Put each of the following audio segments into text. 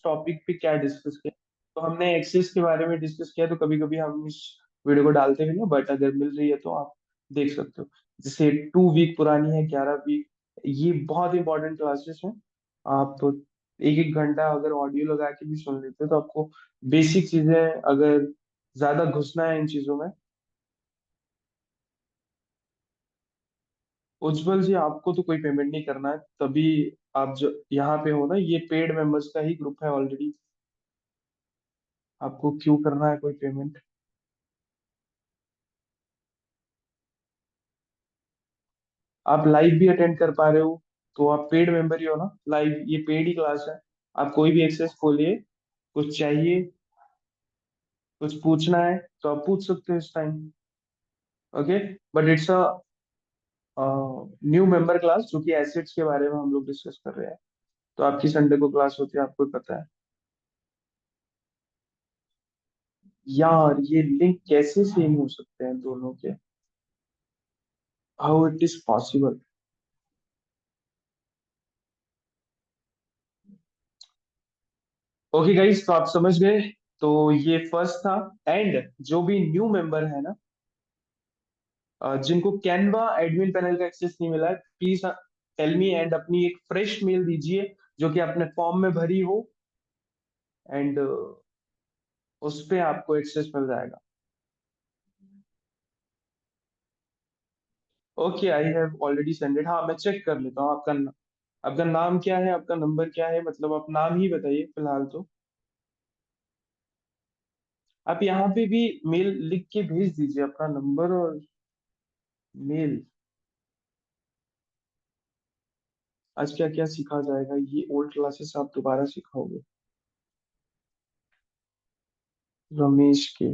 Topic पे क्या discuss किया। तो हमने एक्सेस के बारे में डिस्कस किया, तो कभी कभी हम इस वीडियो को डालते भी नहीं, बट अगर मिल रही है तो आप देख सकते हो। जैसे 2 वीक पुरानी है, 11 वीक। ये बहुत इंपॉर्टेंट क्लासेस हैं। आप एक एक घंटा अगर ऑडियो लगा के भी सुन लेते हो तो आपको बेसिक चीजें, अगर ज्यादा घुसना है इन चीजों में। उज्जवल जी, आपको तो कोई पेमेंट नहीं करना है, तभी आप जो यहाँ पे हो ना, ये पेड मेंबर्स का ही ग्रुप है ऑलरेडी। आपको क्यों करना है कोई पेमेंट? आप लाइव भी अटेंड कर पा रहे हो, तो आप पेड मेंबर ही हो ना। लाइव ये पेड ही क्लास है। आप कोई भी एक्सेस खोलिए, कुछ चाहिए, कुछ पूछना है तो आप पूछ सकते हो इस time. Okay. But it's a new member class, जो कि एसेट्स के बारे में हम लोग डिस्कस कर रहे हैं। तो आपकी संडे को क्लास होती है, आपको पता है। यार, ये लिंक कैसे सेम हो सकते हैं दोनों के? How it is possible? Okay guys, तो आप समझ गए। तो ये फर्स्ट था। एंड जो भी न्यू मेंबर है ना, जिनको कैनवा एडमिन पैनल का एक्सेस नहीं मिला है, प्लीज टेल मी एंड अपनी एक फ्रेश मेल दीजिए जो कि आपने फॉर्म में भरी हो। एंड उस पे आपको एक्सेस मिल जाएगा। Okay, I have already send it. हाँ, मैं चेक कर लेता हूँ। आपका नाम क्या है, आपका नंबर क्या है, मतलब आप नाम ही बताइए फिलहाल तो। आप यहाँ पे भी मेल लिख के भेज दीजिए, अपना नंबर और मेल। आज क्या क्या सीखा जाएगा, ये ओल्ड क्लासेस आप दोबारा सिखाओगे? रमेश के।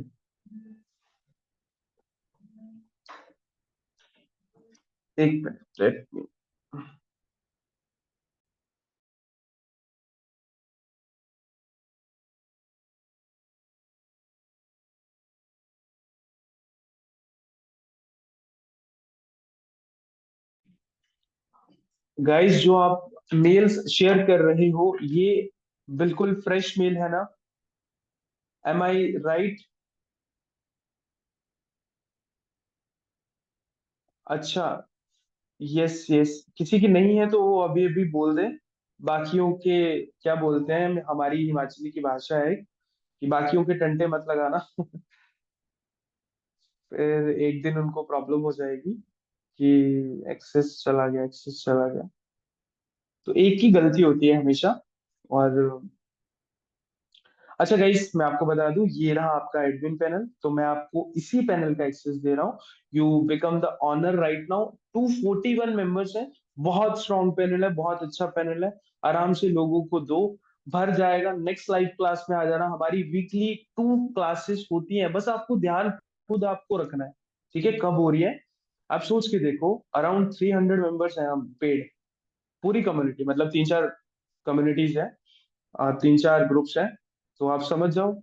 एक मिनट, लेट मी। गाइस, जो आप मेल्स शेयर कर रहे हो, ये बिल्कुल फ्रेश मेल है ना? एम आई राइट? अच्छा। यस यस, किसी की नहीं है तो वो अभी अभी बोल दे। बाकियों के, क्या बोलते हैं, हमारी हिमाचली की भाषा है कि बाकियों के टंटे मत लगाना। फिर एक दिन उनको प्रॉब्लम हो जाएगी कि एक्सेस चला गया, एक्सेस चला गया। तो एक ही गलती होती है हमेशा। और अच्छा गाइस, मैं आपको बता दूं, ये रहा आपका एडमिन पैनल। तो मैं आपको इसी पैनल का एक्सेस दे रहा हूँ। You become the owner right now. 241 members हैं। बहुत स्ट्रॉन्ग पैनल है, बहुत अच्छा पैनल है। आराम से लोगों को दो, भर जाएगा। नेक्स्ट लाइव क्लास में आ जाना। हमारी वीकली 2 क्लासेस होती हैं, बस आपको ध्यान खुद आपको रखना है। ठीक है, कब हो रही है आप सोच के देखो। अराउंड 300 मेंबर्स हैं हम पेड। पूरी कम्युनिटी, मतलब 3 4 कम्युनिटीज है, 3 4 ग्रुप्स हैं। तो आप समझ जाओ।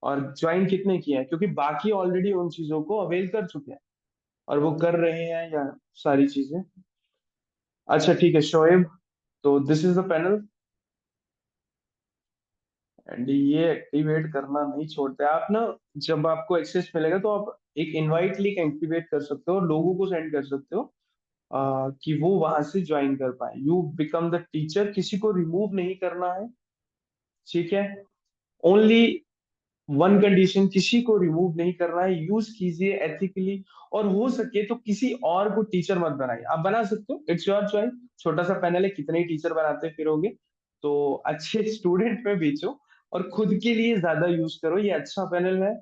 और ज्वाइन कितने किए हैं, क्योंकि बाकी ऑलरेडी उन चीजों को अवेल कर चुके हैं और वो कर रहे हैं या सारी चीजें। अच्छा ठीक है शोएब, तो this is the panel. And ये एक्टिवेट करना नहीं छोड़ते आप ना। जब आपको एक्सेस मिलेगा तो आप एक इनवाइट लिंक एक्टिवेट कर सकते हो और लोगों को सेंड कर सकते हो, कि वो वहां से ज्वाइन कर पाए। यू बिकम द टीचर, किसी को रिमूव नहीं करना है। ठीक है। ओनली वन कंडीशन, किसी को रिमूव नहीं करना है। यूज कीजिए एथिकली। और हो सके तो किसी और को टीचर मत बनाइए। आप बना सकते हो, इट्स योर चॉइस। छोटा सा पैनल है, कितने ही टीचर बनाते फिरोगे। तो अच्छे स्टूडेंट में बेचो और खुद के लिए ज्यादा यूज करो। ये अच्छा पैनल है,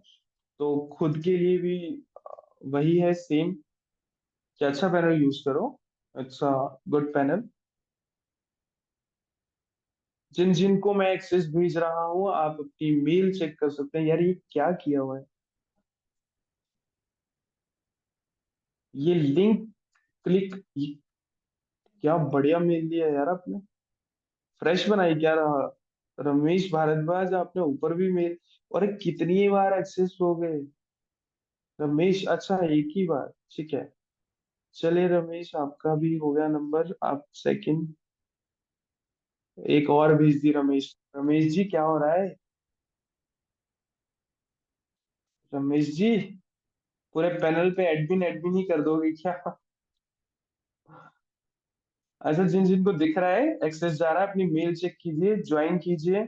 तो खुद के लिए भी वही है सेम, कि अच्छा पैनल यूज करो। It's a good panel. जिन जिन को मैं एक्सेस भेज रहा हूँ, आप अपनी मेल चेक कर सकते हैं। यार, ये क्या किया हुआ है? ये लिंक क्लिक, क्या बढ़िया मेल दिया यार आपने। फ्रेश बनाई क्या रहा? रमेश भारद्वाज, आपने ऊपर भी मेल। और कितनी बार एक्सेस हो गए? रमेश, अच्छा एक ही बार, ठीक है। चलिए रमेश, आपका भी हो गया नंबर। आप सेकंड, एक और भेज दी रमेश। रमेश जी क्या हो रहा है? रमेश जी, पूरे पैनल पे एडमिन एडमिन ही कर दोगे क्या? अच्छा, जिन जिनको दिख रहा है एक्सेस जा रहा है, अपनी मेल चेक कीजिए, ज्वाइन कीजिए।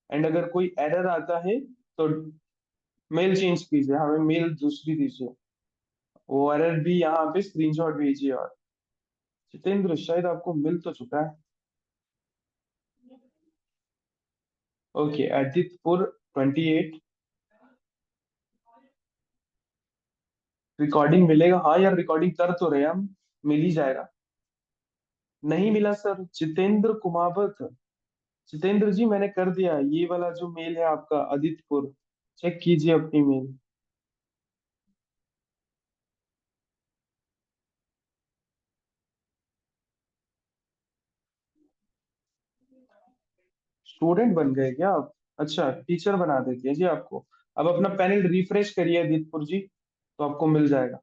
एंड अगर कोई एरर आता है तो मेल चेंज कीजिए, हमें मेल दूसरी दीजिए। वो एरर भी यहाँ पे स्क्रीनशॉट भेजिए। और जितेंद्र शायद आपको मिल तो चुका है। ओके, आदित्यपुर 28। रिकॉर्डिंग मिलेगा? हाँ यार, रिकॉर्डिंग कर तो रहे हैं हम, मिल ही जाएगा। नहीं मिला सर, जितेंद्र कुमावत। जितेंद्र जी मैंने कर दिया, ये वाला जो मेल है आपका आदित्यपुर, चेक कीजिए अपनी मेल। स्टूडेंट बन गए क्या आप? अच्छा, टीचर बना देते हैं जी आपको। अब अपना पैनल रिफ्रेश करिए आदित्यपुर जी, तो आपको मिल जाएगा।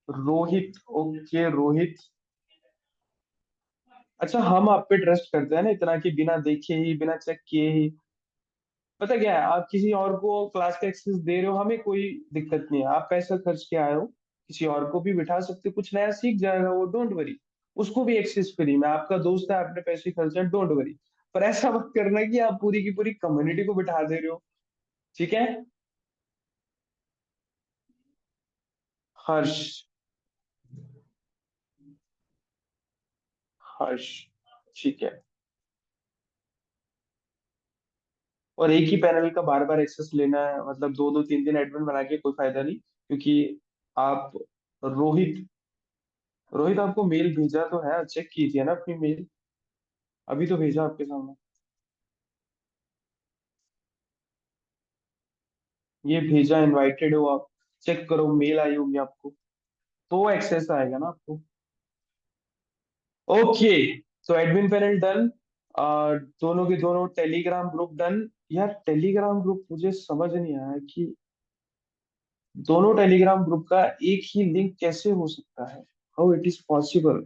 रोहित, ओके रोहित। अच्छा, हम आप पे ट्रस्ट करते हैं ना इतना कि बिना देखे ही, बिना चेक किए ही। पता क्या है, आप किसी और को क्लास का एक्सेस दे रहे हो, हमें कोई दिक्कत नहीं है। आप पैसा खर्च के आए हो, किसी और को भी बिठा सकते हो, कुछ नया सीख जाएगा वो, डोंट वरी। उसको भी एक्सेस फ्री में, आपका दोस्त है, आपने पैसे खर्चे, डोंट वरी। पर ऐसा मत करना कि आप पूरी की पूरी कम्युनिटी को बिठा दे रहे हो। ठीक है? हर्ष। हर्ष, ठीक है। और एक ही पैनल का बार बार एक्सेस लेना है, मतलब दो दो तीन तीन एडमिन बना के कोई फायदा नहीं, क्योंकि आप, रोहित, रोहित आपको मेल भेजा तो है, चेक कीजिए ना अपनी मेल। अभी तो भेजा आपके सामने। ये भेजा, इनवाइटेड हो आप, चेक करो, मेल आई होगी आपको, तो एक्सेस आएगा ना आपको। ओके, तो एडमिन पैनल डन। दोनों के दोनों टेलीग्राम ग्रुप डन। यार टेलीग्राम ग्रुप मुझे समझ नहीं आया कि दोनों टेलीग्राम ग्रुप का एक ही लिंक कैसे हो सकता है, हाउ इट इज पॉसिबल।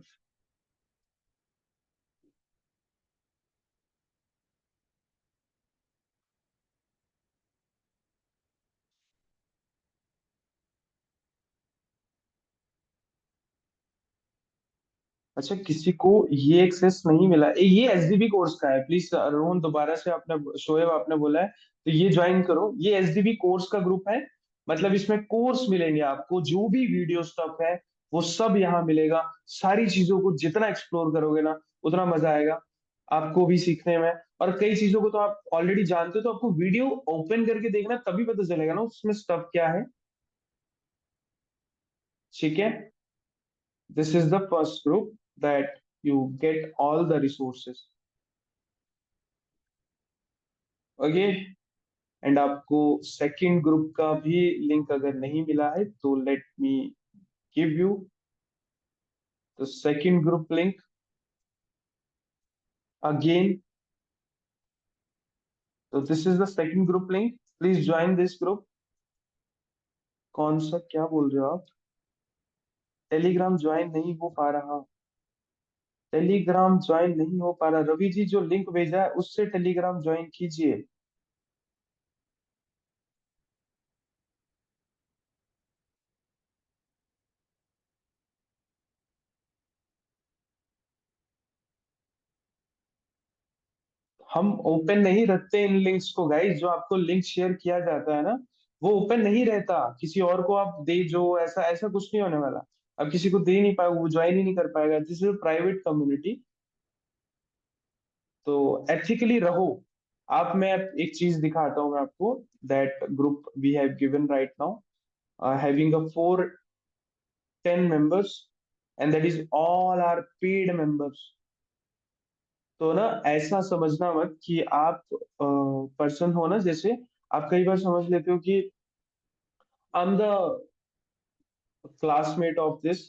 अच्छा, किसी को ये एक्सेस नहीं मिला? ये एसडीबी कोर्स का है, प्लीज रोहन, दोबारा से आपने, शोएब आपने बोला है तो ये ज्वाइन करो। ये एसडीबी कोर्स का ग्रुप है, मतलब इसमें कोर्स मिलेंगे आपको, जो भी वीडियो स्टफ है वो सब यहाँ मिलेगा। सारी चीजों को जितना एक्सप्लोर करोगे ना, उतना मजा आएगा आपको भी सीखने में। और कई चीजों को तो आप ऑलरेडी जानते हो, तो आपको वीडियो ओपन करके देखना, तभी पता चलेगा ना उसमें स्टफ क्या है। ठीक है? This is the first group that you get all the resources. Okay, and आपको सेकंड ग्रुप का भी लिंक अगर नहीं मिला है तो let me give you the second group link again. तो this is the second group link, please join this group. कौन सा, क्या बोल रहे हो आप? टेलीग्राम ज्वाइन नहीं हो पा रहा? टेलीग्राम ज्वाइन नहीं हो पा रहा? रवि जी जो लिंक भेजा है उससे टेलीग्राम ज्वाइन कीजिए। हम ओपन नहीं रखते इन लिंक्स को गाइस, जो आपको लिंक शेयर किया जाता है ना, वो ओपन नहीं रहता। किसी और को आप दे, जो ऐसा ऐसा कुछ नहीं होने वाला। अब किसी को दे नहीं पाएगा, वो ज्वाइन ही नहीं कर पाएगा, दिस इज प्राइवेट कम्युनिटी। तो एथिकली रहो आप। मैं एक चीज दिखाता हूँ मैं आपको, that group we have given right now, having a 410 members, and that is all are paid members. तो ना, ऐसा समझना मत कि आप पर्सन हो ना, जैसे आप कई बार समझ लेते हो कि I am the classmate of this.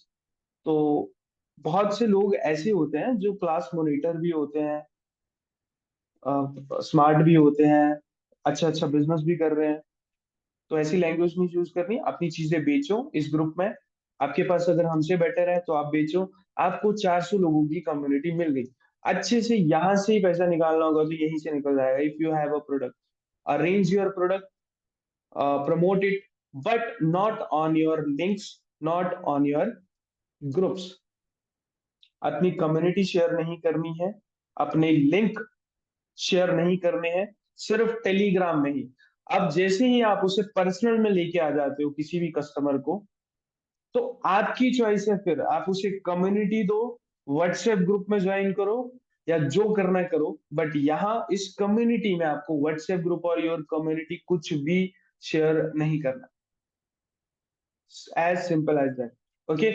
तो बहुत से लोग ऐसे होते हैं जो क्लास मॉनिटर भी होते हैं, स्मार्ट भी होते हैं, अच्छा अच्छा बिजनेस भी कर रहे हैं। तो ऐसी लैंग्वेज नहीं यूज करनी, अपनी चीजें बेचो इस ग्रुप में। आपके पास अगर हमसे बेटर है तो आप बेचो। आपको 400 लोगों की कम्युनिटी मिल गई। अच्छे से यहाँ से ही पैसा निकालना होगा तो यहीं से निकल जाएगा। If you have a product, arrange your product, promote it, but not on your links, not on your groups। अपनी कम्युनिटी शेयर नहीं करनी है, अपने लिंक शेयर नहीं करने हैं, सिर्फ टेलीग्राम में ही। अब जैसे ही आप उसे पर्सनल में लेके आ जाते हो किसी भी कस्टमर को, तो आपकी चॉइस है, फिर आप उसे कम्युनिटी दो, व्हाट्सएप ग्रुप में ज्वाइन करो, या जो करना है करो, बट यहाँ इस कम्युनिटी में आपको व्हाट्सएप ग्रुप और योर कम्युनिटी कुछ भी शेयर नहीं करना। As simple as that. Okay,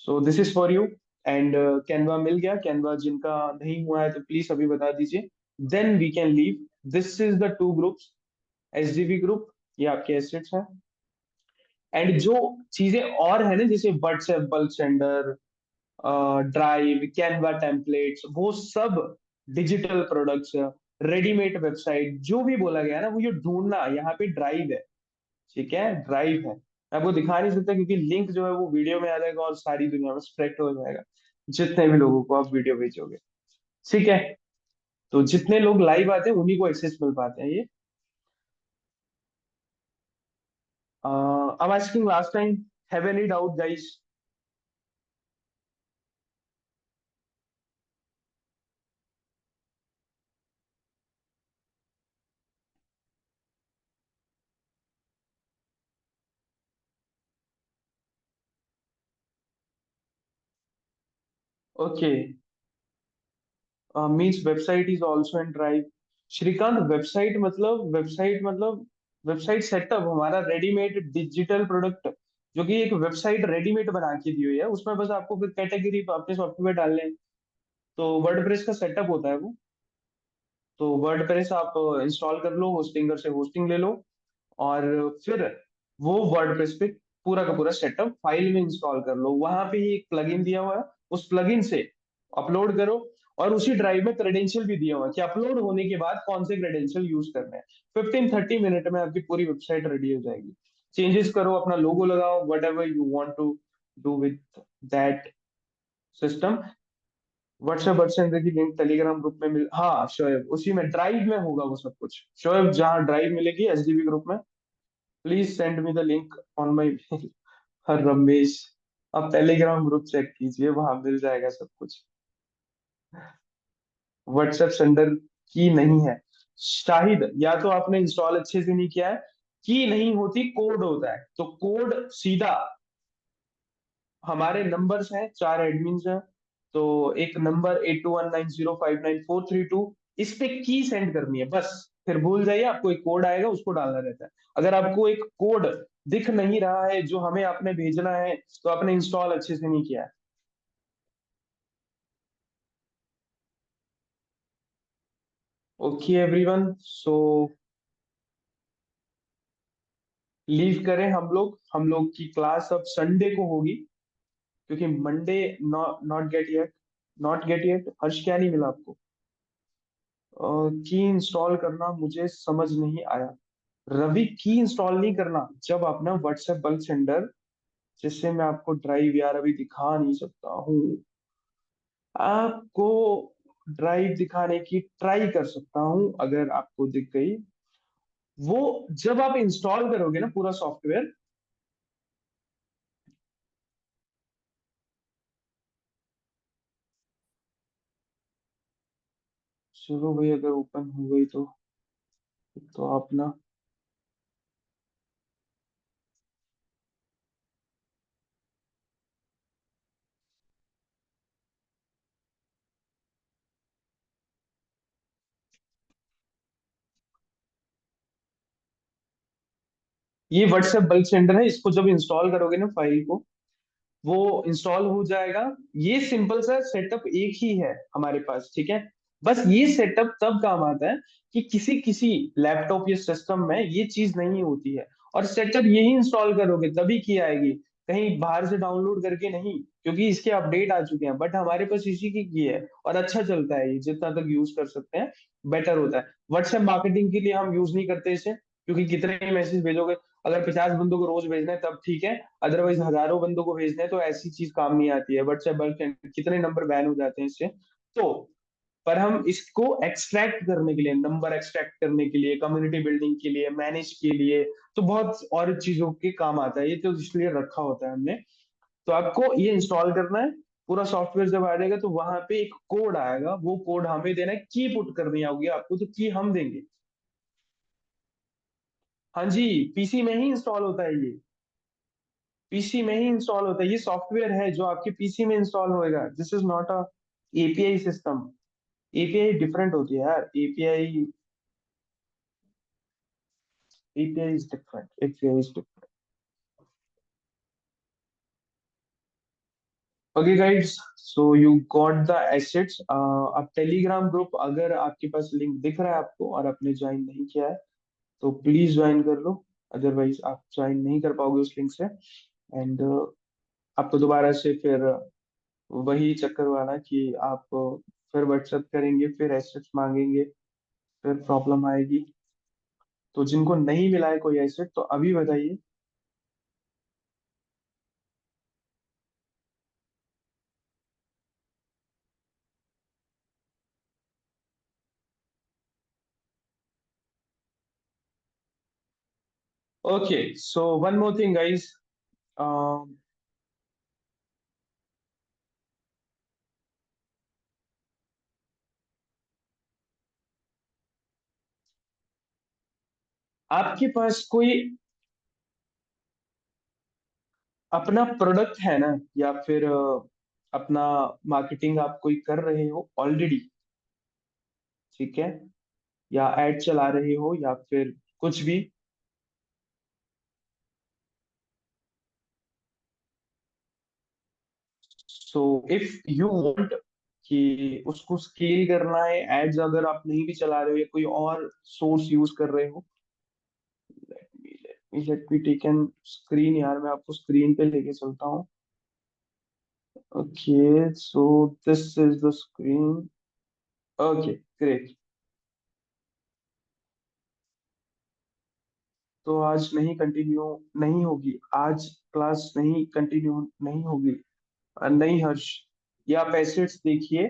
so this is for you. And Canva मिल गया? कैनवा जिनका नहीं हुआ है तो प्लीज अभी बता दीजिए, then we can leave. This is the two groups, SDB group, ये आपके एसेट्स हैं। एंड जो चीजें और है ना, जैसे WhatsApp bulk sender, drive, Canva templates, वो सब डिजिटल प्रोडक्ट्स, रेडीमेड वेबसाइट, जो भी बोला गया है ना, वो ये ढूंढना, यहाँ पे ड्राइव है। ठीक है, ड्राइव है। मैं आपको दिखा नहीं सकता क्योंकि लिंक जो है वो वीडियो में आ जाएगा और सारी दुनिया में स्प्रेड हो जाएगा, जितने भी लोगों को आप वीडियो भेजोगे। ठीक है, तो जितने लोग लाइव आते हैं उन्हीं को एक्सेस मिल पाते हैं ये। I am asking last time, have any doubt guys? Okay, means website is also in drive. Shrikant, website मतलब वेबसाइट सेटअप हमारा रेडीमेड डिजिटल प्रोडक्ट, जो कि एक वेबसाइट रेडीमेड बना के दी हुई है, उसमें बस आपको फिर कैटेगरी अपने सॉफ्टवेयर डालने हैं। तो वर्डप्रेस का सेटअप होता है वो। तो वर्डप्रेस आप इंस्टॉल कर लो, होस्टिंगर से होस्टिंग ले लो, और फिर वो वर्डप्रेस पे पूरा का पूरा सेटअप फाइल में इंस्टॉल कर लो। वहां पे ही एक प्लगइन दिया हुआ है, उस प्लगइन से अपलोड करो। और उसी ड्राइव में क्रेडेंशियल भी दिया हुआ है कि अपलोड होने के बाद कौन से क्रेडेंशियल यूज करने हैं। 15-30 मिनट में आपकी पूरी वेबसाइट रेडी हो जाएगी। चेंजेस करो, अपना लोगो लगाओ, whatever you want to do with that system. WhatsApp WhatsApp की लिंक टेलीग्राम ग्रुप में मिल, हाँ शोएब, उसी में ड्राइव में होगा वो सब कुछ। शोएब, जहाँ ड्राइव मिलेगी एचडीबी ग्रुप में, please send me the link on my mail. हर रमेश, आप टेलीग्राम ग्रुप चेक कीजिए, वहां मिल जाएगा सब कुछ। व्हाट्सएप सेंडर की नहीं है शाहिद, या तो आपने इंस्टॉल अच्छे से नहीं किया है, की नहीं होती, कोड होता है। तो कोड सीधा, हमारे नंबर्स हैं, 4 एडमिन्स हैं, तो एक नंबर 8219059432, इस पे की सेंड करनी है बस। फिर भूल जाइए, आपको एक कोड आएगा, उसको डालना रहता है। अगर आपको एक कोड दिख नहीं रहा है जो हमें आपने भेजना है, तो आपने इंस्टॉल अच्छे से नहीं किया है। ओके एवरीवन, सो लीव करें हम लोग की क्लास अब संडे को होगी, क्योंकि Monday, not get yet, not get yet, Harsh क्या नहीं मिला आपको? की इंस्टॉल करना मुझे समझ नहीं आया। रवि, की इंस्टॉल नहीं करना जब आप ना व्हाट्सएप बल्क सेंडर, जिससे मैं आपको ड्राइव यार अभी दिखा नहीं सकता हूँ, आपको ड्राइव दिखाने की ट्राई कर सकता हूँ अगर आपको दिख गई। वो जब आप इंस्टॉल करोगे ना पूरा सॉफ्टवेयर, चलो भाई, अगर ओपन हो गई तो आप ना, ये व्हाट्सएप बल्क सेंडर है, इसको जब इंस्टॉल करोगे ना फाइल को, वो इंस्टॉल हो जाएगा। ये सिंपल सा सेटअप एक ही है हमारे पास, ठीक है। बस ये सेटअप तब काम आता है कि किसी किसी लैपटॉप या सिस्टम में ये चीज नहीं होती है, और सेटअप यही इंस्टॉल करोगे तभी की आएगी, कहीं बाहर से डाउनलोड करके नहीं, क्योंकि इसके अपडेट आ चुके हैं। बट हमारे पास इसी की है, और अच्छा चलता है ये, जितना तक यूज कर सकते हैं बेटर होता है। व्हाट्सएप मार्केटिंग के लिए हम यूज नहीं करते इसे, क्योंकि कितने मैसेज भेजोगे? अगर 50 बंदों को रोज भेजना है तब ठीक है, अदरवाइज हजारों बंदों को भेजना है तो ऐसी चीज काम नहीं आती है। व्हाट्सएप बल्क, कितने नंबर बैन हो जाते हैं इससे। तो पर हम इसको एक्सट्रैक्ट करने के लिए, नंबर एक्सट्रैक्ट करने के लिए, कम्युनिटी बिल्डिंग के लिए, मैनेज के लिए, तो बहुत और चीजों के काम आता है ये, तो इसलिए रखा होता है हमने। तो आपको ये इंस्टॉल करना है। पूरा सॉफ्टवेयर जब आ जाएगा तो वहां पे एक कोड आएगा, वो कोड हमें देना है, की पुट करनी होगी आपको, तो की हम देंगे। हाँ जी, पीसी में ही इंस्टॉल होता है ये। पीसी में ही इंस्टॉल होता है, ये सॉफ्टवेयर है जो आपके पीसी में इंस्टॉल होएगा। This is not a API system. API different होती है यार। API is different, API is different. Okay guides, so you got the assets. अब टेलीग्राम ग्रुप अगर आपके पास लिंक दिख रहा है आपको और आपने ज्वाइन नहीं किया है तो प्लीज ज्वाइन कर लो। अदरवाइज आप ज्वाइन नहीं कर पाओगे उस लिंक से। एंड आपको दोबारा से फिर वही चक्कर वाला कि आप फिर व्हाट्सएप करेंगे, फिर एसेट्स मांगेंगे, फिर प्रॉब्लम आएगी। तो जिनको नहीं मिला है कोई एसेट तो अभी बताइए। Okay, so one more thing guys. आपके पास कोई अपना प्रोडक्ट है ना, या फिर अपना मार्केटिंग आप कोई कर रहे हो ऑलरेडी, ठीक है, या एड चला रहे हो या फिर कुछ भी। सो इफ यू वांट कि उसको स्केल करना है, एड्स अगर आप नहीं भी चला रहे हो या कोई और सोर्स यूज कर रहे हो, let me take an screen. यार मैं आपको स्क्रीन पे लेके चलता हूँ। Okay, so this is the screen. Okay, great. तो आज नहीं कंटिन्यू नहीं होगी, आज क्लास नहीं कंटिन्यू नहीं होगी। नहीं हर्ष, ये आप एसेट्स देखिए।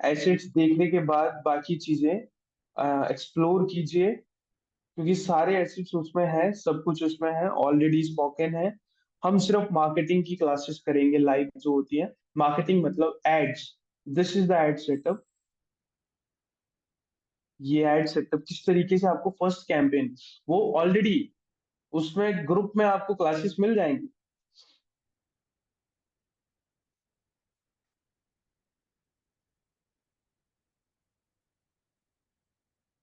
एसेट्स देखने के बाद बाकी चीजें एक्सप्लोर कीजिए, क्योंकि सारे एसेट्स उसमें है, सब कुछ उसमें है, ऑलरेडी स्पोकन है। हम सिर्फ मार्केटिंग की क्लासेस करेंगे लाइव जो होती है। मार्केटिंग मतलब ads. This is the ad setup. ये एड सेटअप किस तरीके से आपको फर्स्ट कैंपेन, वो ऑलरेडी उसमें ग्रुप में आपको क्लासेस मिल जाएंगी।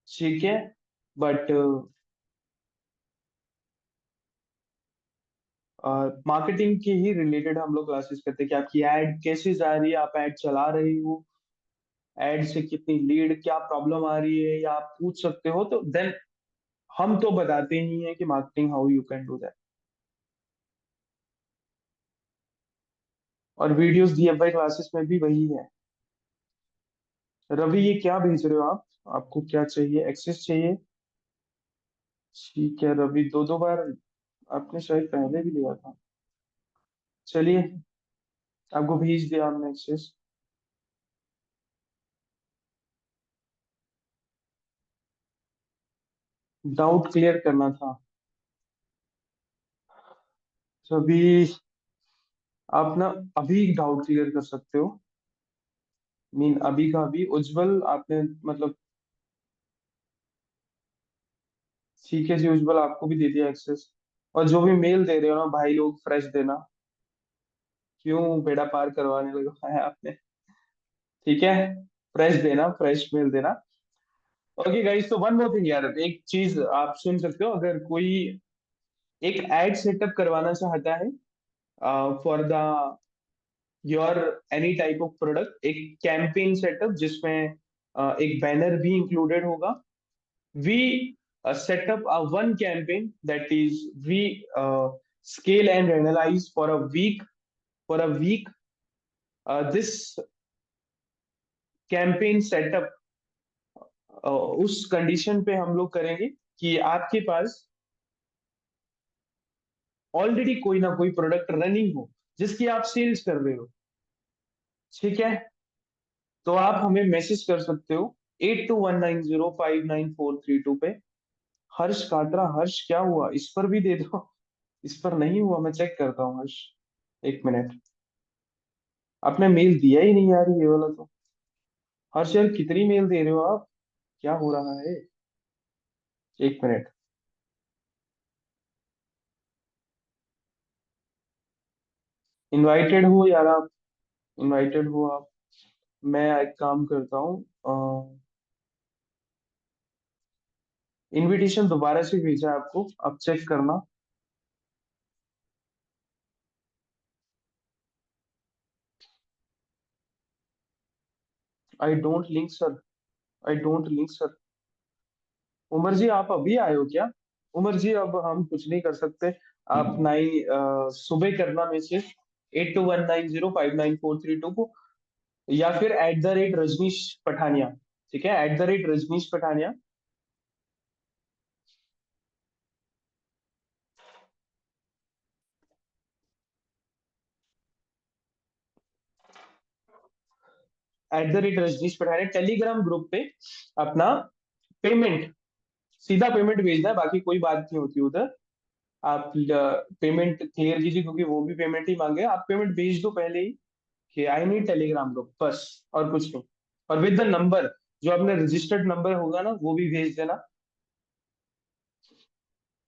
ठीक है, बट मार्केटिंग के ही रिलेटेड हम लोग क्लासेस करते हैं कि आपकी एड कैसे जा रही है, आप एड चला रही हो, एड से कितनी लीड, क्या प्रॉब्लम आ रही है, या आप पूछ सकते हो, तो देन हम तो बताते ही हैं कि marketing how you can do that. और वीडियोस डीएफआई क्लासेस में भी वही है। रवि, ये क्या भेज रहे हो आप? आपको क्या चाहिए, एक्सेस चाहिए? ठीक है रवि, दो दो बार आपने शायद पहले भी लिया था। चलिए, आपको भेज दिया हमने एक्सेस। डाउट क्लियर करना था। तो अभी आप ना अभी डाउट क्लियर कर सकते हो। मीन अभी का अभी, उज्जवल आपने मतलब, ठीक है जी उज्जवल, आपको भी दे दिया एक्सेस। और जो भी मेल दे रहे हो ना भाई लोग, फ्रेश देना। क्यों बेड़ा पार करवाने लगा है आपने? ठीक है, फ्रेश देना, फ्रेश मेल देना। ओके गाइस, तो वन मोर थिंग यार, एक चीज आप सुन सकते हो। अगर कोई एक एड सेटअप करवाना चाहता है for the your any type of product, एक कैंपेन सेटअप जिसमें एक बैनर भी इंक्लूडेड होगा, we setup a one campaign, that is we scale and analyze for a week. This campaign setup उस कंडीशन पे हम लोग करेंगे कि आपके पास ऑलरेडी कोई ना कोई प्रोडक्ट रनिंग हो जिसकी आप सेल्स कर रहे हो। ठीक है, तो आप हमें मैसेज कर सकते हो 8219059432 पे। हर्ष काटरा, हर्ष क्या हुआ, इस पर भी दे दो। इस पर नहीं हुआ, मैं चेक करता हूँ हर्ष। एक मिनट। आपने मेल दिया ही नहीं यार, ये वाला तो। हर्ष यार कितनी मेल दे रहे हो आप, क्या हो रहा है। एक मिनट। इनवाइटेड हो यार आप, इनवाइटेड हो आप। मैं एक काम करता हूँ, इनविटेशन दोबारा से भेजा है आपको, आप चेक करना। I don't link sir, I don't link sir. Umar ji आप अभी आए हो क्या। उमर जी अब हम कुछ नहीं कर सकते। आप सुबह करना मैसेज 8219059432 को, या फिर @रजनीश पठानिया। ठीक है, @रजनीश पठानिया। @रजनीश पठानिया टेलीग्राम ग्रुप पे अपना पेमेंट, सीधा पेमेंट भेजना है, बाकी कोई बात नहीं होती उधर। आप पेमेंट क्लियर कीजिए, क्योंकि वो भी पेमेंट ही मांगे, आप पेमेंट भेज दो पहले ही कि आई नीड टेलीग्राम ग्रुप, बस। और कुछ नहीं। और विद द नंबर, जो आपने रजिस्टर्ड नंबर होगा ना वो भी भेज देना।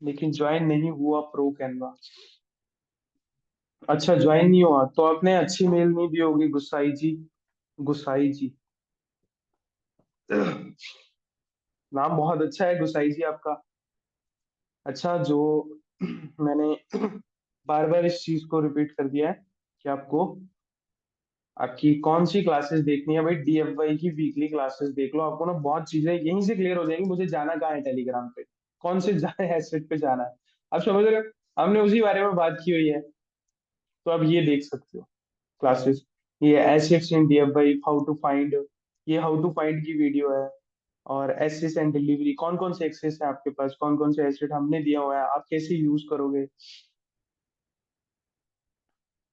लेकिन ज्वाइन नहीं हुआ प्रो कैनवा। अच्छा ज्वाइन नहीं हुआ तो आपने अच्छी मेल नहीं दी होगी, गुसाई जी। गुसाई जी। नाम बहुत अच्छा है गुसाई जी आपका। अच्छा जो मैंने बार बार इस चीज को रिपीट कर दिया है कि आपको, आपकी कौन सी क्लासेस देखनी है भाई, डीएफवाई की वीकली क्लासेस देख लो, आपको ना बहुत चीजें यहीं से क्लियर हो जाएंगी। मुझे जाना कहाँ है टेलीग्राम पे, कौन से जाना है एसेट पे जाना है, आप समझ रहे हो। हमने उसी बारे में बात की हुई है। तो आप ये देख सकते हो क्लासेस, ये assets in DFY how to find, ये हाउ टू फाइंड की वीडियो है। और एसेट्स एंड डिलीवरी, कौन कौन से एक्सेस है आपके पास, कौन कौन से एसेट हमने दिया हुआ है, आप कैसे यूज करोगे।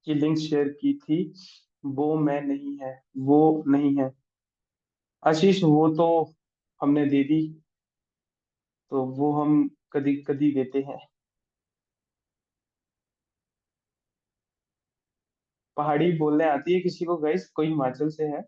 ये लिंक शेयर की थी, वो मैं नहीं है, वो नहीं है। आशीष वो तो हमने दे दी, तो वो हम कभी कभी देते हैं। पहाड़ी बोलने आती है किसी को गाइस, कोई हिमाचल से है।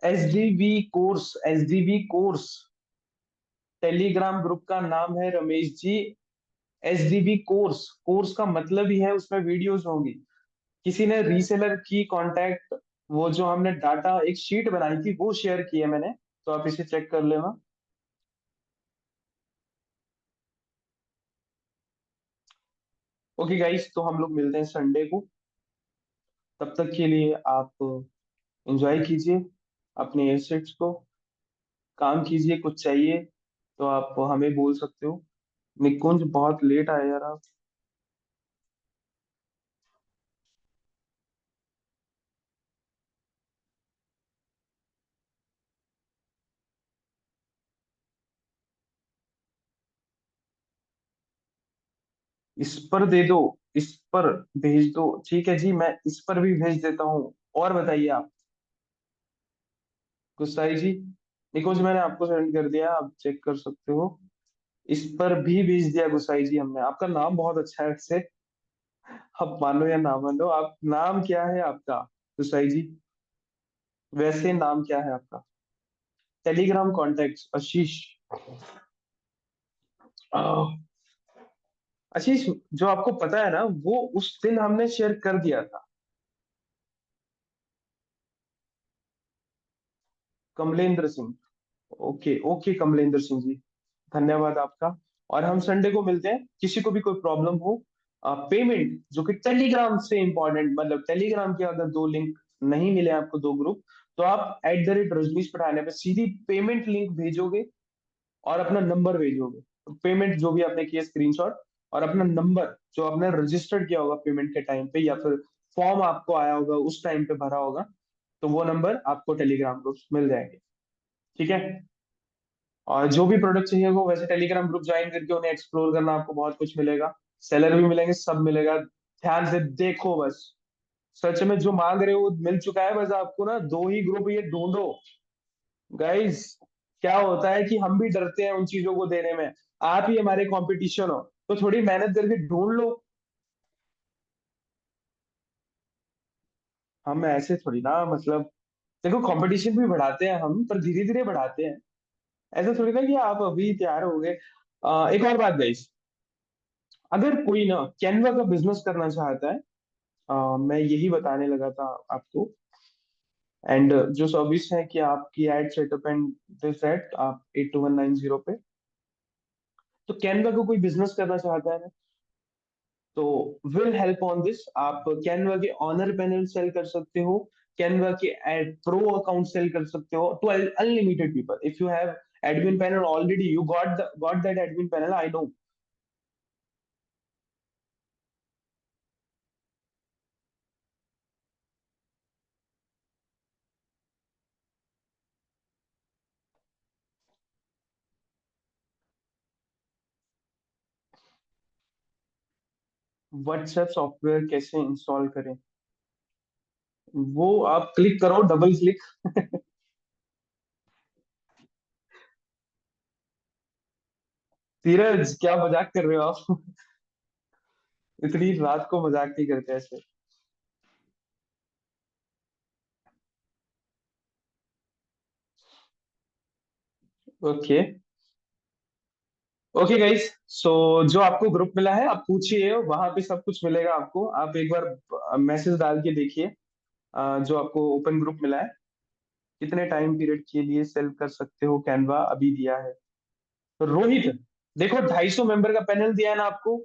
S D B course Telegram group का नाम है Ramesh ji. S D B course, course का मतलब ही है उसमें वीडियोस होंगी। किसी ने रीसेलर की कांटेक्ट, वो जो हमने डाटा एक शीट बनाई थी वो शेयर की है मैंने, तो आप इसे चेक कर लेना। ओके गाइस, तो हम लोग मिलते हैं संडे को। तब तक के लिए आप एंजॉय कीजिए अपने एसेट्स को, काम कीजिए, कुछ चाहिए तो आप हमें बोल सकते हो। निकुंज बहुत लेट आए यार आप। इस पर दे दो, इस पर भेज दो, ठीक है जी, मैं इस पर भी भेज देता हूँ। और बताइए आप, गुस्साई जी। निकुंज मैंने आपको सेंड कर दिया, आप चेक कर सकते हो। इस पर भी भेज दिया गुसाई जी हमने, आपका नाम बहुत अच्छा है वैसे। आप मानो या ना मानो, आप नाम क्या है आपका गुसाई जी, वैसे नाम क्या है आपका। टेलीग्राम कॉन्टेक्ट आशीष। आह, आशीष, जो आपको पता है ना वो उस दिन हमने शेयर कर दिया था। कमलेंद्र सिंह। ओके ओके कमलेंद्र सिंह जी, धन्यवाद आपका। और हम संडे को मिलते हैं, किसी को भी कोई प्रॉब्लम हो, पेमेंट जो कि टेलीग्राम से इंपॉर्टेंट, मतलब टेलीग्राम के अगर दो लिंक नहीं मिले आपको, दो ग्रुप, तो आप @रजनीश पठाने पे सीधी पेमेंट लिंक भेजोगे और अपना नंबर भेजोगे। तो पेमेंट जो भी आपने किया स्क्रीनशॉट, और अपना नंबर जो आपने रजिस्टर्ड किया होगा पेमेंट के टाइम पे, या फिर फॉर्म आपको आया होगा उस टाइम पे भरा होगा, तो वो नंबर आपको टेलीग्राम ग्रुप मिल जाएंगे। ठीक है। और जो भी प्रोडक्ट चाहिए वो वैसे टेलीग्राम ग्रुप ज्वाइन करके उन्हें एक्सप्लोर करना, आपको बहुत कुछ मिलेगा। सेलर भी मिलेंगे, सब मिलेगा। ध्यान से देखो बस। सच में जो मांग रहे हो वो मिल चुका है, बस आपको ना दो ही ग्रुप ये ढूंढो। गाइस, क्या होता है कि हम भी डरते हैं उन चीजों को देने में। आप ही हमारे कंपटीशन हो, तो थोड़ी मेहनत करके ढूंढ लो। हम ऐसे थोड़ी ना, मतलब देखो कंपटीशन भी बढ़ाते हैं हम, पर धीरे धीरे बढ़ाते हैं। ऐसा थोड़ी ना कि आप अभी तैयार हो गए। एक और बात गाइस, अगर कोई ना कैनवा का बिजनेस करना चाहता है, मैं यही बताने लगा था आपको। एंड जो सर्विस है कि आपकी ad setup and this at आप 82190 पे, तो कैनवा को कोई बिजनेस करना चाहता है ना, तो विल हेल्प ऑन दिस। आप कैनवा के ऑनर पैनल सेल कर सकते हो, कैनवा के एड प्रो अकाउंट सेल कर सकते हो to unlimited people. If you have admin panel already, you got that admin panel, I know. WhatsApp software कैसे इंस्टॉल करें? वो आप क्लिक करो, डबल क्लिक। धीरज, क्या मजाक कर रहे हो आप? इतनी रात को मजाक नहीं करते ऐसे। ओके। ओके गाइस, सो जो आपको ग्रुप मिला है आप पूछिए, वहां पे सब कुछ मिलेगा आपको। आप एक बार मैसेज डाल के देखिए, जो आपको ओपन ग्रुप मिला है, कितने टाइम पीरियड के लिए सेल कर सकते हो कैनवा अभी दिया है। तो रोहित, देखो 250 मेंबर का पैनल दिया है ना आपको।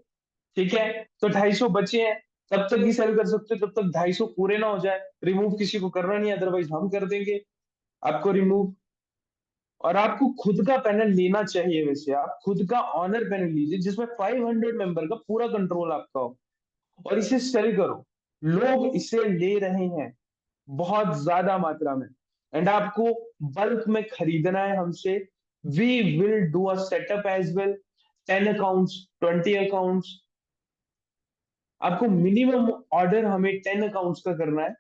ठीक है, तो 250 बचे हैं, तब तक ही सेल कर सकते हो, जब तक 250 पूरे ना हो जाए। रिमूव किसी को करना नहीं, अदरवाइज हम कर देंगे आपको रिमूव। और आपको खुद का पैनल लेना चाहिए, वैसे आप खुद का ऑनर पैनल लीजिए जिसमें 500 मेंबर का पूरा कंट्रोल आपका हो, और इसे सेल करो। लोग इसे ले रहे हैं बहुत ज्यादा मात्रा में, एंड आपको बल्क में खरीदना है हमसे। We will do a setup as well. 10 accounts, 20 accounts, आपको मिनिमम ऑर्डर हमें 10 अकाउंट्स का करना है।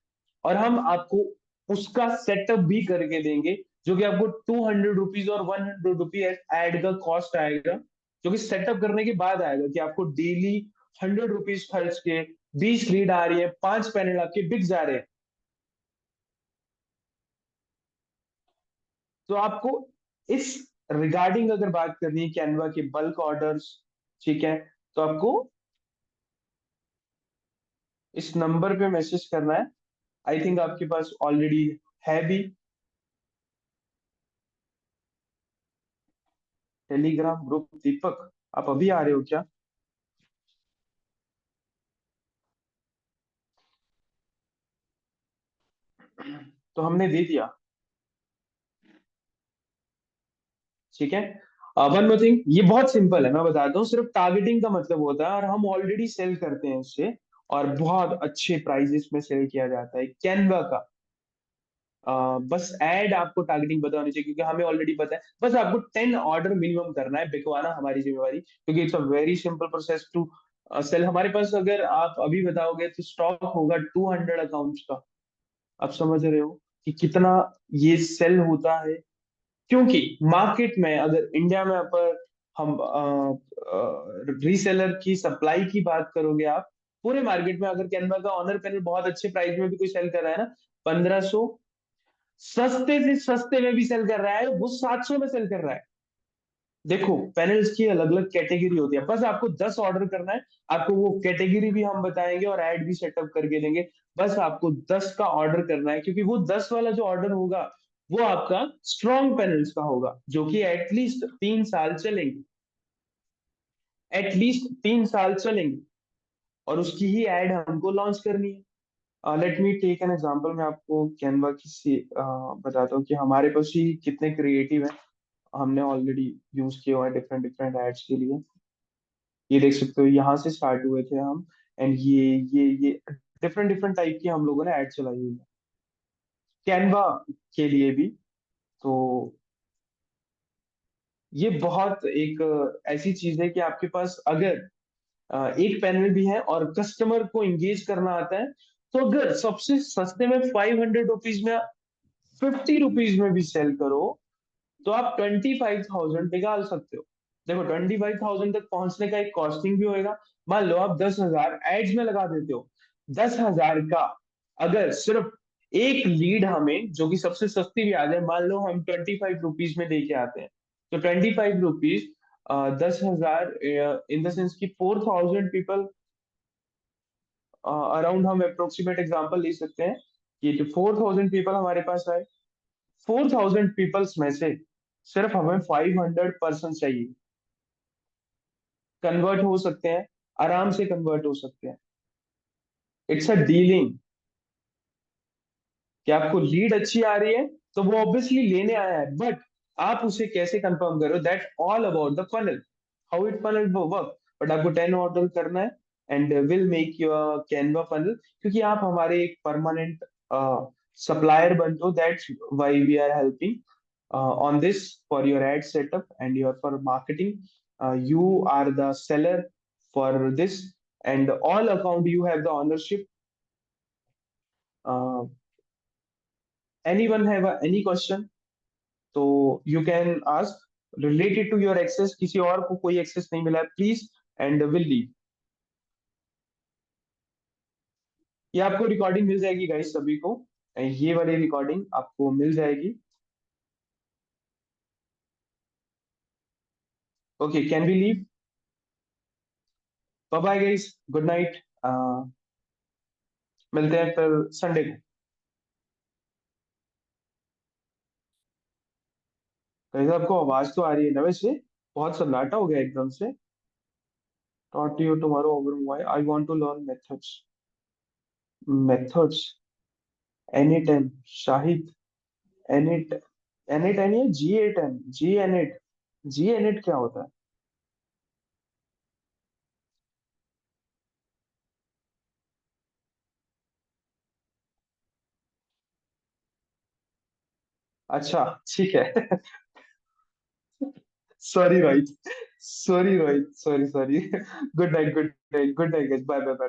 और हम आपको उसका सेटअप भी करके देंगे, जो कि आपको ₹200 और ₹100 एड का कॉस्ट आएगा, जो कि सेटअप करने के बाद आएगा। कि आपको डेली ₹100 खर्च के 20 लीड आ रही है, 5 पैनल आपके बिक जा रहे हैं। तो आपको इस रिगार्डिंग अगर बात करनी है कैनवा के बल्क ऑर्डर्स, ठीक है, तो आपको इस नंबर पे मैसेज करना है। आई थिंक आपके पास ऑलरेडी है भी टेलीग्राम ग्रुप। दीपक, आप अभी आ रहे हो क्या? तो हमने दे दिया। ठीक है। वन मोर थिंग, ये बहुत सिंपल है, मैं बताता हूँ। सिर्फ टारगेटिंग का मतलब होता है, और हम ऑलरेडी सेल करते हैं इससे, और बहुत अच्छे प्राइजेस में सेल किया जाता है कैनवा का। बस ऐड आपको टारगेटिंग पता होनी चाहिए, क्योंकि हमें ऑलरेडी पता है। बस आपको 10 ऑर्डर मिनिमम करना है, बिकवाना हमारी जिम्मेवारी, क्योंकि it's a very simple process to sell. हमारे पास अगर आप अभी बताओगे तो स्टॉक होगा 200 अकाउंट्स का। आप समझ रहे हो कि कितना ये सेल होता है। क्योंकि मार्केट में, अगर इंडिया में पर हम रीसेलर की सप्लाई की बात करोगे आप, पूरे मार्केट में अगर कैनवा का ऑनर पैनल बहुत अच्छे प्राइस में भी कोई सेल कर रहा है ना, 1500, सस्ते से सस्ते में भी सेल कर रहा है, वो 700 में सेल कर रहा है। देखो, पैनल्स की अलग अलग कैटेगरी होती है, बस आपको 10 ऑर्डर करना है। आपको वो कैटेगरी भी हम बताएंगे और ऐड भी सेटअप करके देंगे। बस आपको 10 का ऑर्डर करना है, क्योंकि वो 10 वाला जो ऑर्डर होगा वो आपका स्ट्रॉन्ग पैनल्स का होगा, जो कि एटलीस्ट 3 साल चलेंगे। एटलीस्ट 3 साल चलेंगे, और उसकी ही एड हमको लॉन्च करनी है। Let me take an example. मैं आपको कैनवा की बताता हूँ कि हमारे पास ही कितने क्रिएटिव हैं। हमने ऑलरेडी यूज किए हुए हैं डिफरेंट डिफरेंट एड्स के लिए। ये देख सकते हो, यहाँ से स्टार्ट हुए थे हम। एंड ये डिफरेंट डिफरेंट टाइप की हम लोगों ने ऐड चलाई हुई है कैनवा के लिए भी। तो ये बहुत एक ऐसी चीज है कि आपके पास अगर एक पैनल भी है और कस्टमर को एंगेज करना आता है, तो अगर सबसे सस्ते में 500 रुपीज में, 50 रुपीज में भी सेल करो, तो आप 25,000 निकाल सकते हो। देखो 25,000 तक पहुंचने का एक कॉस्टिंग भी होएगा। मान लो आप 10,000 एड्स में लगा देते हो, 10,000 का अगर सिर्फ एक लीड हमें जो कि सबसे सस्ती भी आ जाए, मान लो हम 25 रुपीज में दे के आते हैं, तो 25 रुपीज 10,000 इन द सेंस की 4,000 पीपल अराउंड, हम अप्रोक्सीमेट एग्जांपल ले सकते हैं कि जो 4,000 पीपल हमारे पास आए, 4,000 पीपल्स में से सिर्फ हमें 500 पर्सन चाहिए, कन्वर्ट हो सकते हैं, आराम से कन्वर्ट हो सकते हैं। इट्स अ डीलिंग कि आपको लीड अच्छी आ रही है तो वो ऑब्वियसली लेने आया है, बट आप उसे कैसे कंफर्म करो, that all about the funnel, how it funnel work. But आपको 10 ऑर्डर करना है and will make your Canva funnel, क्योंकि आप हमारे एक परमानेंट सप्लायर बनते हो, that's why we are helping on this for your ad setup and your for marketing. You are the seller for this, and all account you have the ownership. uh, Anyone have any question, तो you can ask related to your access, किसी और को कोई access नहीं मिला है please, and will leave। ये आपको रिकॉर्डिंग मिल जाएगी गाइस सभी को, ये वाली रिकॉर्डिंग आपको मिल जाएगी। Okay, can we leave? Bye bye guys, good night. मिलते हैं फिर संडे को। गाइस आपको आवाज तो आ रही है ना वैसे? बहुत सन्नाटा हो गया एकदम से। Talk to you tomorrow over why I want to learn methods. Methods. Anytime. Shahid. Anyt. Anytime या G8N? G8. G8 क्या होता है? अच्छा ठीक है। Sorry Rohit, sorry Rohit, sorry sorry. Good night, good night, good night, bye bye bye.